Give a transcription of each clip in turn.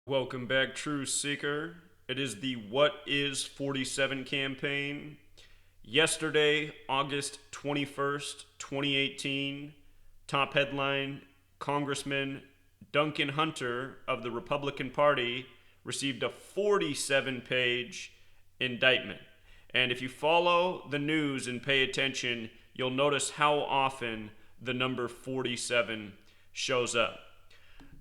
Welcome back, True Seeker. It is the What is 47 campaign. Yesterday, August 21st, 2018, top headline: Congressman Duncan Hunter of the Republican Party received a 47-page indictment. And if you follow the news and pay attention, you'll notice how often the number 47 shows up.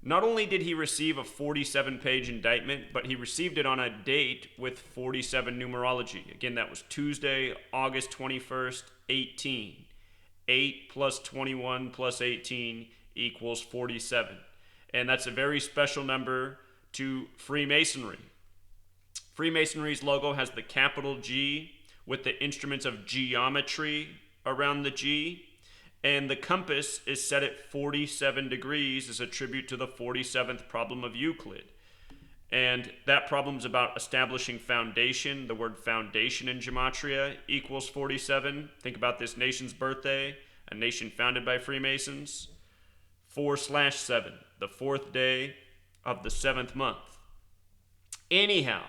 Not only did he receive a 47-page indictment, but he received it on a date with 47 numerology. Again, that was Tuesday, August 21st, 18. 8 plus 21 plus 18 equals 47. And that's a very special number to Freemasonry. Freemasonry's logo has the capital G with the instruments of geometry around the G. And the compass is set at 47 degrees as a tribute to the 47th problem of Euclid. And that problem is about establishing foundation. The word foundation in Gematria equals 47. Think about this nation's birthday, a nation founded by Freemasons. 4/7, the fourth day of the seventh month. Anyhow,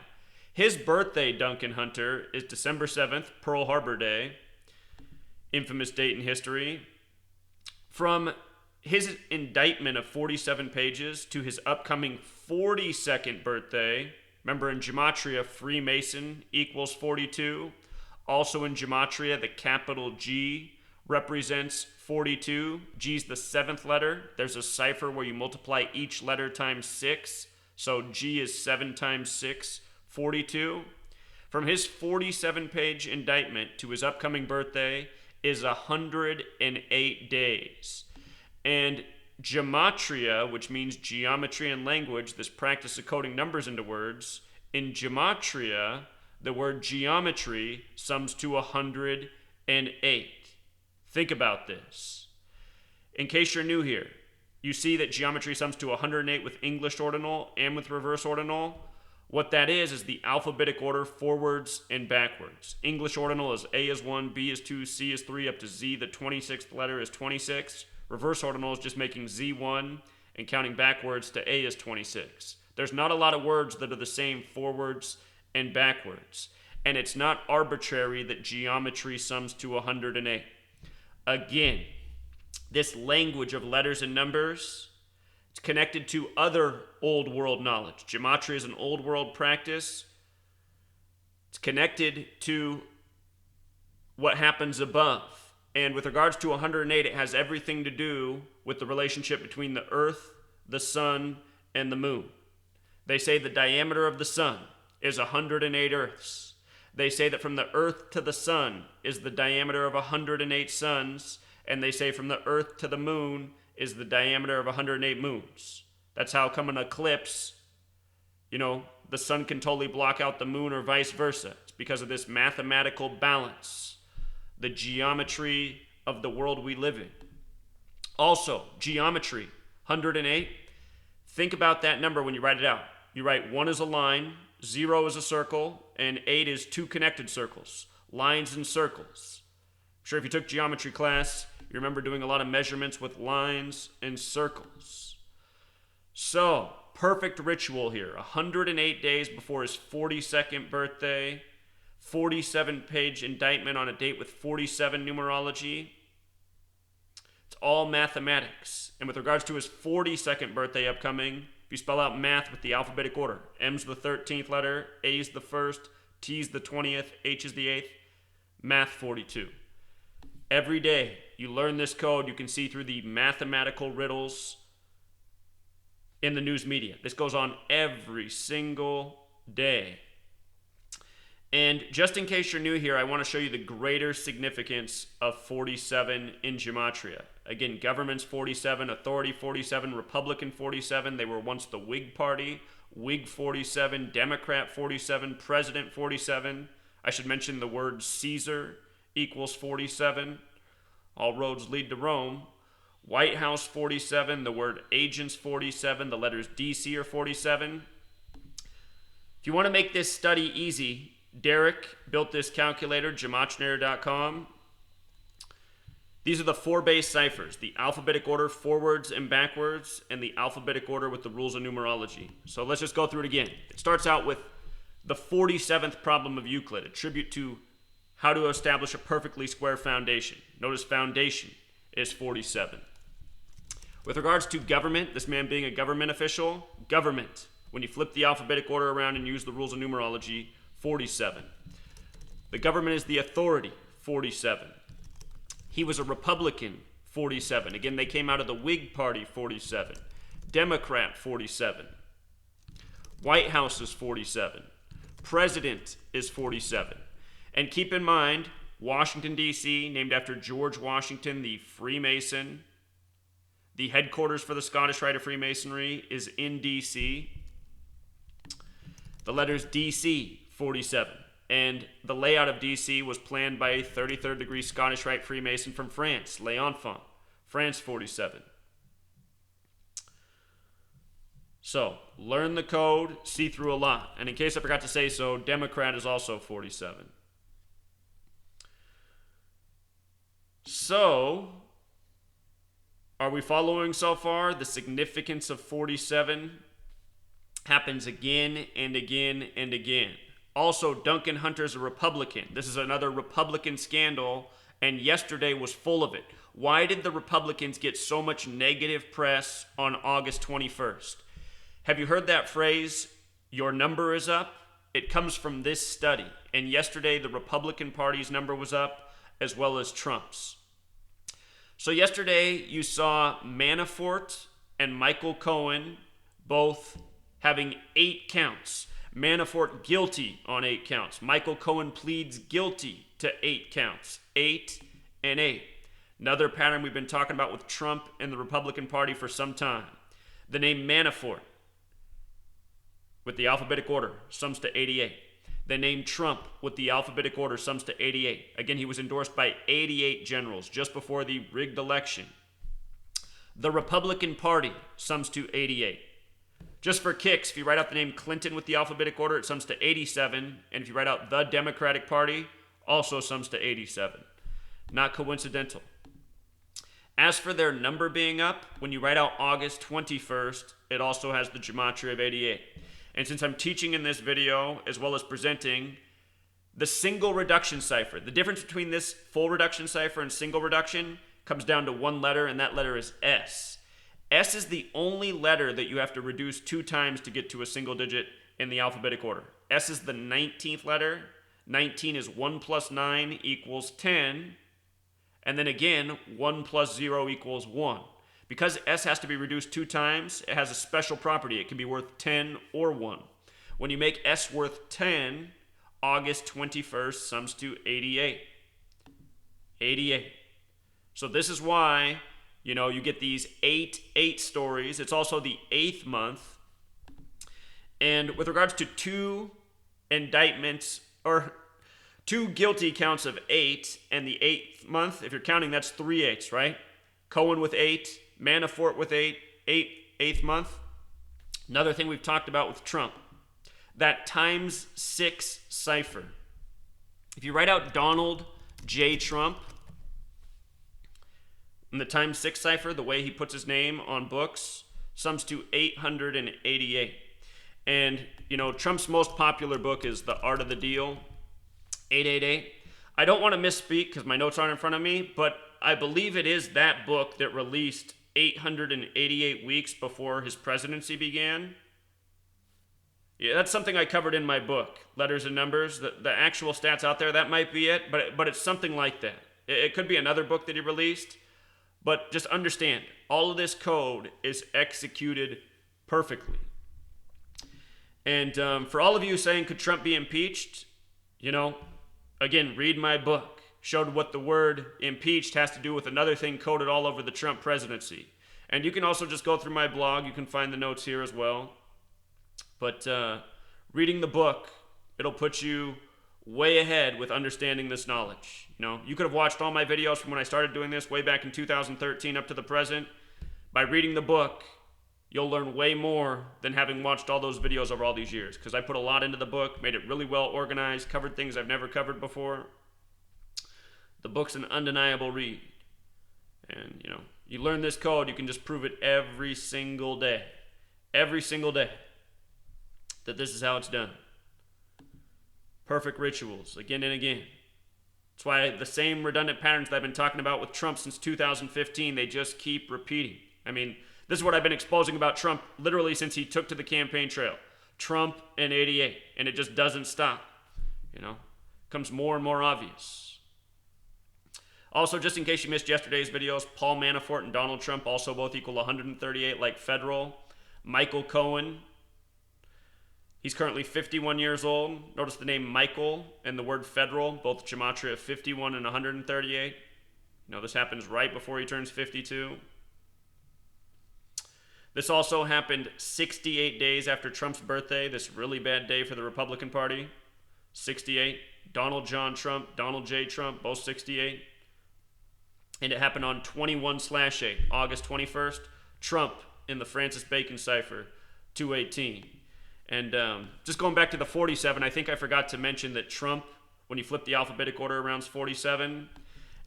his birthday, Duncan Hunter, is December 7th, Pearl Harbor Day, infamous date in history. From his indictment of 47 pages to his upcoming 42nd birthday, remember in Gematria, Freemason equals 42. Also in Gematria, the capital G represents 42. G's the seventh letter. There's a cipher where you multiply each letter times 6. So G is 7 times 6, 42. From his 47-page indictment to his upcoming birthday is 108 days. And Gematria, which means geometry and language, this practice of coding numbers into words, in Gematria, the word geometry sums to 108. Think about this. In case you're new here, you see that geometry sums to 108 with English ordinal and with reverse ordinal. What that is the alphabetic order forwards and backwards. English ordinal is A is 1, B is 2, C is 3, up to Z. The 26th letter is 26. Reverse ordinal is just making Z 1 and counting backwards to A is 26. There's not a lot of words that are the same forwards and backwards. And it's not arbitrary that geometry sums to 108. Again, this language of letters and numbers, it's connected to other old world knowledge. Gematria is an old world practice. It's connected to what happens above. And with regards to 108, it has everything to do with the relationship between the earth, the sun, and the moon. They say the diameter of the sun is 108 earths. They say that from the earth to the sun is the diameter of 108 suns. And they say from the earth to the moon is the diameter of 108 moons. That's how come an eclipse, the sun can totally block out the moon or vice versa. It's because of this mathematical balance, the geometry of the world we live in. Also, geometry, 108. Think about that number when you write it out. You write 1 is a line, 0 is a circle, and 8 is two connected circles, lines and circles. I'm sure if you took geometry class, you remember doing a lot of measurements with lines and circles. So, perfect ritual here. 108 days before his 42nd birthday, 47-page indictment on a date with 47 numerology. It's all mathematics. And with regards to his 42nd birthday upcoming, if you spell out math with the alphabetic order, M's the 13th letter, A's the 1st, T's the 20th, H is the 8th, math 42. Every day you learn this code, you can see through the mathematical riddles in the news media. This goes on every single day. And just in case you're new here, I want to show you the greater significance of 47 in Gematria. Again, government's 47, authority 47, Republican 47. They were once the Whig Party, Whig 47, Democrat 47, President 47. I should mention the word Caesar equals 47. All roads lead to Rome. White House 47, the word agents 47, the letters DC are 47. If you want to make this study easy, Derek built this calculator, gematria.com. These are the 4 base ciphers: the alphabetic order forwards and backwards, and the alphabetic order with the rules of numerology. So let's just go through it again. It starts out with the 47th problem of Euclid, a tribute to how to establish a perfectly square foundation. Notice foundation is 47. With regards to government, this man being a government official, government, when you flip the alphabetic order around and use the rules of numerology, 47. The government is the authority, 47. He was a Republican, 47. Again, they came out of the Whig Party, 47. Democrat, 47. White House is 47. President is 47. And keep in mind, Washington, D.C., named after George Washington, the Freemason. The headquarters for the Scottish Rite of Freemasonry is in D.C. The letters D.C., 47. And the layout of D.C. was planned by a 33rd degree Scottish Rite Freemason from France, L'Enfant, France, 47. So, learn the code, see through a lot. And in case I forgot to say so, Democrat is also 47. So, are we following so far? The significance of 47 happens again and again and again. Also, Duncan Hunter is a Republican. This is another Republican scandal, and yesterday was full of it. Why did the Republicans get so much negative press on August 21st? Have you heard that phrase, your number is up? It comes from this study. And yesterday, the Republican Party's number was up, as well as Trump's. So yesterday, you saw Manafort and Michael Cohen both having 8 counts. Manafort guilty on 8 counts. Michael Cohen pleads guilty to 8 counts. 8 and 8. Another pattern we've been talking about with Trump and the Republican Party for some time. The name Manafort, with the alphabetic order, sums to 88. The name Trump, with the alphabetic order, sums to 88. Again, he was endorsed by 88 generals just before the rigged election. The Republican Party sums to 88. Just for kicks, if you write out the name Clinton with the alphabetic order, it sums to 87. And if you write out the Democratic Party, also sums to 87. Not coincidental. As for their number being up, when you write out August 21st, it also has the Gematria of 88. And since I'm teaching in this video, as well as presenting, the single reduction cipher, the difference between this full reduction cipher and single reduction comes down to one letter, and that letter is S. S is the only letter that you have to reduce 2 times to get to a single digit in the alphabetic order. S is the 19th letter. 19 is 1 plus 9 equals 10. And then again, 1 plus 0 equals 1. Because S has to be reduced 2 times, it has a special property. It can be worth 10 or 1. When you make S worth 10, August 21st sums to 88. 88. So this is why, you get these 8 stories. It's also the 8th month. And with regards to 2 indictments, or 2 guilty counts of 8 and the 8th month, if you're counting, that's 3 8s, right? Cohen with 8, Manafort with 8, 8th month. Another thing we've talked about with Trump, that times 6 cipher. If you write out Donald J. Trump, in the times 6 cipher, the way he puts his name on books, sums to 888. And, Trump's most popular book is The Art of the Deal, 888. I don't want to misspeak because my notes aren't in front of me, but I believe it is that book that released 888 weeks before his presidency began. Yeah, that's something I covered in my book, Letters and Numbers. The actual stats out there, that might be it, but it's something like that. It could be another book that he released, but just understand, all of this code is executed perfectly. And for all of you saying, could Trump be impeached? Again, read my book. Showed what the word impeached has to do with another thing coded all over the Trump presidency. And you can also just go through my blog. You can find the notes here as well. But reading the book, it'll put you way ahead with understanding this knowledge. You could have watched all my videos from when I started doing this way back in 2013 up to the present. By reading the book, you'll learn way more than having watched all those videos over all these years. Because I put a lot into the book, made it really well organized, covered things I've never covered before. The book's an undeniable read. And, you learn this code, you can just prove it every single day. Every single day. That this is how it's done. Perfect rituals, again and again. That's why the same redundant patterns that I've been talking about with Trump since 2015, they just keep repeating. I mean, this is what I've been exposing about Trump literally since he took to the campaign trail. Trump and 88. And it just doesn't stop. Becomes more and more obvious. Also, just in case you missed yesterday's videos, Paul Manafort and Donald Trump also both equal 138 like federal. Michael Cohen, he's currently 51 years old. Notice the name Michael and the word federal, both Gematria 51 and 138. This happens right before he turns 52. This also happened 68 days after Trump's birthday, this really bad day for the Republican Party. 68. Donald John Trump, Donald J. Trump, both 68. And it happened on 21/8, August 21st. Trump in the Francis Bacon cipher, 218. And just going back to the 47, I think I forgot to mention that Trump, when you flip the alphabetic order, rounds 47.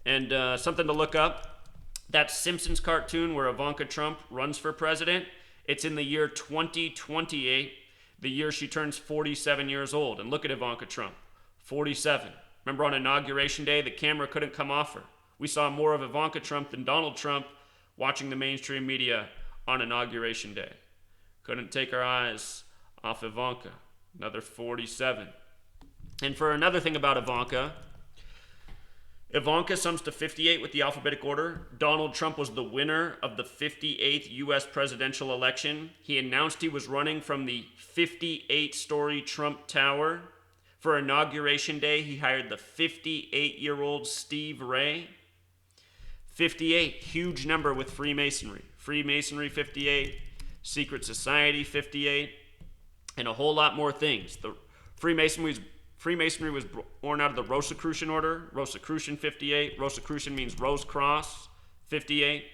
And something to look up, that Simpsons cartoon where Ivanka Trump runs for president, it's in the year 2028, the year she turns 47 years old. And look at Ivanka Trump, 47. Remember on Inauguration Day, the camera couldn't come off her. We saw more of Ivanka Trump than Donald Trump watching the mainstream media on Inauguration Day. Couldn't take our eyes off Ivanka. Another 47. And for another thing about Ivanka sums to 58 with the alphabetic order. Donald Trump was the winner of the 58th U.S. presidential election. He announced he was running from the 58-story Trump Tower. For Inauguration Day, he hired the 58-year-old Steve Ray. 58, huge number with Freemasonry. Freemasonry, 58. Secret Society, 58. And a whole lot more things. The Freemasonry was born out of the Rosicrucian order. Rosicrucian, 58. Rosicrucian means Rose Cross, 58.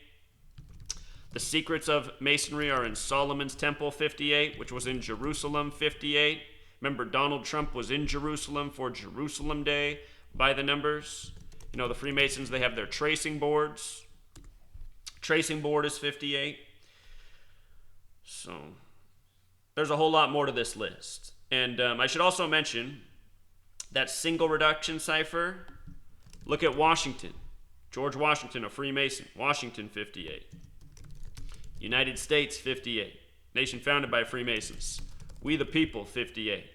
The secrets of Masonry are in Solomon's Temple, 58, which was in Jerusalem, 58. Remember, Donald Trump was in Jerusalem for Jerusalem Day by the numbers. The Freemasons, they have their tracing boards. Tracing board is 58. So, there's a whole lot more to this list. And I should also mention that single reduction cipher. Look at Washington. George Washington, a Freemason. Washington, 58. United States, 58. Nation founded by Freemasons. We the people, 58.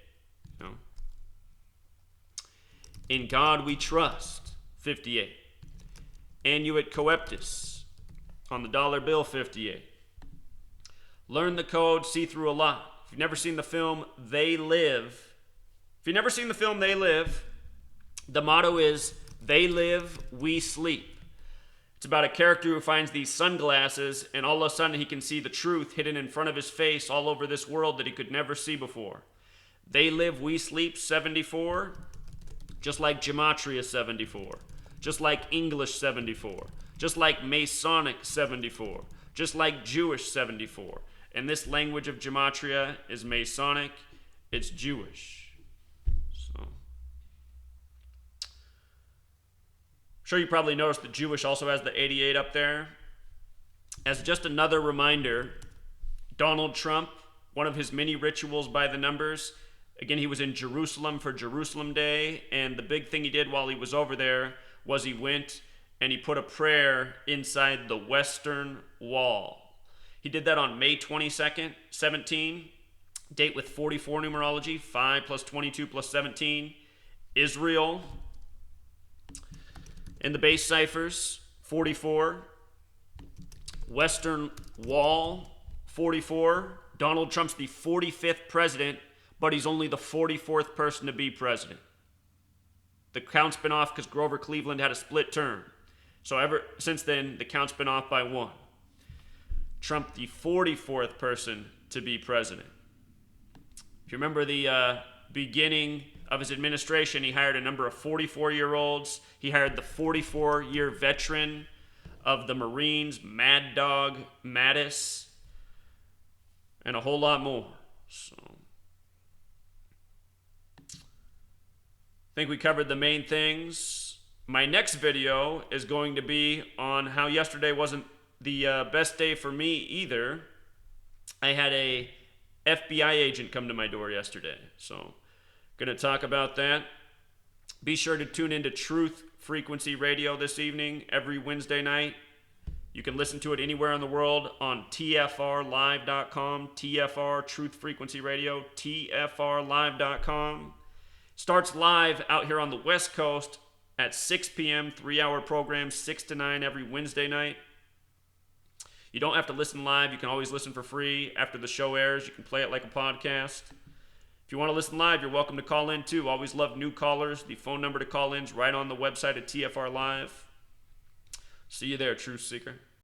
In God we trust, 58. Annuit coeptis, on the dollar bill, 58. Learn the code, see through a lot. If you've never seen the film They Live, the motto is, they live, we sleep. It's about a character who finds these sunglasses, and all of a sudden he can see the truth hidden in front of his face all over this world that he could never see before. They live, we sleep, 74. Just like Gematria, 74. Just like English, 74. Just like Masonic, 74. Just like Jewish, 74. And this language of Gematria is Masonic. It's Jewish. So, I'm sure you probably noticed that Jewish also has the 88 up there. As just another reminder, Donald Trump, one of his many rituals by the numbers, again, he was in Jerusalem for Jerusalem Day, and the big thing he did while he was over there was he went and he put a prayer inside the Western Wall. He did that on May 22nd, 17, date with 44 numerology, 5 plus 22 plus 17, Israel. And the base ciphers, 44, Western Wall, 44. Donald Trump's the 45th president, but he's only the 44th person to be president. The count's been off because Grover Cleveland had a split term. So ever since then, the count's been off by one. Trump, the 44th person to be president. If you remember the beginning of his administration, he hired a number of 44-year-olds. He hired the 44-year veteran of the Marines, Mad Dog Mattis, and a whole lot more. So, I think we covered the main things. My next video is going to be on how yesterday wasn't the best day for me either. I had a FBI agent come to my door yesterday, so going to talk about that. Be sure to tune into Truth Frequency Radio this evening, every Wednesday night. You can listen to it anywhere in the world on tfrlive.com, TFR, Truth Frequency Radio, tfrlive.com. Starts live out here on the West Coast at 6 p.m., 3-hour program, 6 to 9 every Wednesday night. You don't have to listen live. You can always listen for free. After the show airs, you can play it like a podcast. If you want to listen live, you're welcome to call in too. Always love new callers. The phone number to call in is right on the website at TFR Live. See you there, Truth Seeker.